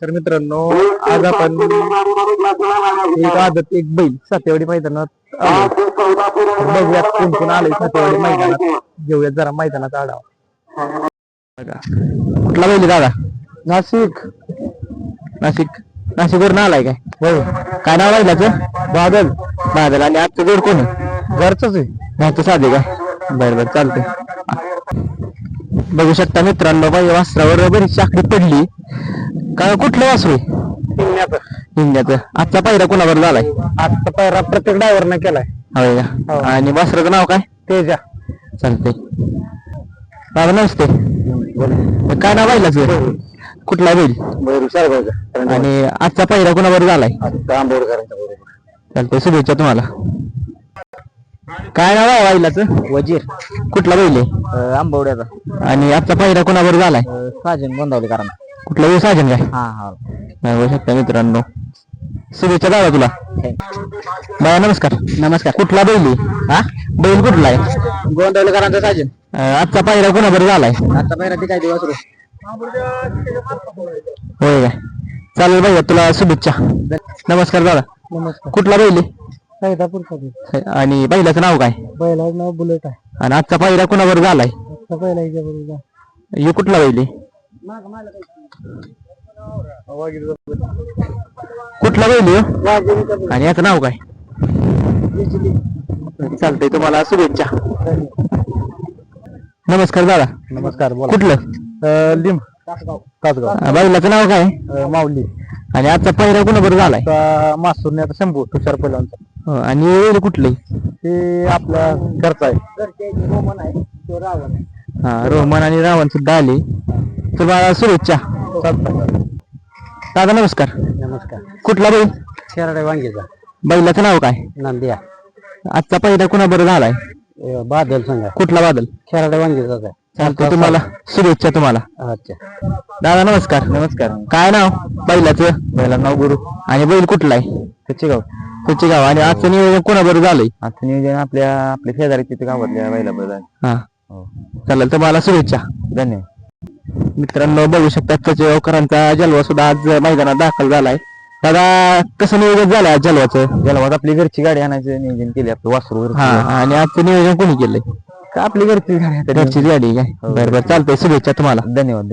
तर मित्रांनो आज आपण एक आदत एक बैल सातेवाडी मैदानात आलो. तर बघूयात कोण कोण आले सातेवाडी मैदानात. घेऊयात जरा मैदानात आढावा. बघा कुठला बैल दादा? नाशिक नाशिकवरून आलाय काय? हो. काय नाव बैलाचं? बादल. आणि आजचं जोड कोण आहे? घरचंच आहे. घरचं साधे काय? बरं चालतंय. बघू शकता मित्रांनो बाई वासरावर बरीच आकडी पडली. काय कुठलं वासरू? हिंगण्याचं. आजचा पायरा कोणावर झालाय? आजचा पायरा प्रत्येक ड्रायव्हरने केलाय. होय का? आणि वासराचं नाव काय? तेजा. चालतंय. बाबा नमस्ते. काय नाव बैलाचं? कुठला बैल? आणि आजचा पायरा कोणावर झालाय? चालतंय. शुभेच्छा तुम्हाला. काय नाव आहे बैलाचं? वजीर. कुठला बैल आहे? आंबवड्याचा. आणि आजचा पायरा कोणावर झालाय? साजन गोंदावलेकरांना. कुठला बैल? साजन काय? हा. बघू शकता मित्रांनो. शुभेच्छा दादा तुला. बाया नमस्कार. कुठला बैल आहे? हा बैल कुठला आहे? गोंदावलेकरांचा साजन. आजचा पायरा कोणावर झालाय? आजचा पायरा ते काय दिवस होय काय? चालेल भैया तुला शुभेच्छा. नमस्कार दादा. नमस्कार. कुठला बैल आहे? आणि बैलाचं नाव काय? बैलाचं नाव बुलेट आहे. आणि आजचा पायरा कोणावर झालाय? हे कुठला बैल आहे? कुठला बैल आहे? आणि याचं नाव काय? चालतंय. तुम्हाला शुभेच्छा. नमस्कार दादा. नमस्कार. कुठलं? लिंब तासगाव. बैलाचं नाव काय? माऊली. आणि आजचा पायरा कोणावर झालाय? मासूरने आता शंभू तुषार पहिल्यांचा. आणि वेळ कुठले? ते आपल्या घरचा आहे. हा रोमन आणि रावण सुद्धा आले. तुम्हाला शुभेच्छा. दादा नमस्कार. कुठला बैल? खेराडे वांगीचा. बैलाचं नाव काय? नांदिया. आजचा पायरा कोणाबरोबर झालाय? बादल सांगा. कुठला बादल? खेराडे वांगीचा. चालतंय. तुम्हाला शुभेच्छा. तुम्हाला. अच्छा दादा नमस्कार. काय नाव बैलाचं? बैलाचं नाव गुरु. आणि बैल कुठला आहे? कुचेगाव. आणि आजचं नियोजन कोणाबरोबर झालंय? आजचं नियोजन आपल्या शेजारी तिथे गावातल्या बैलाबरोबर. हा चालेल. तुम्हाला शुभेच्छा. धन्यवाद. मित्रांनो बघू शकता कुचेगावकरांचा जलवा सुद्धा आज मैदानात दाखल झालाय. दादा कसं नियोजन झालंय आज जलवाचं? जलवात आपली घरची गाडी आणायचं नियोजन केले आपलं वासरू. हा. आणि आजचं नियोजन कोणी केलंय? आपली घरची गाडी. काय? बरं चालतंय. शुभेच्छा तुम्हाला. धन्यवाद.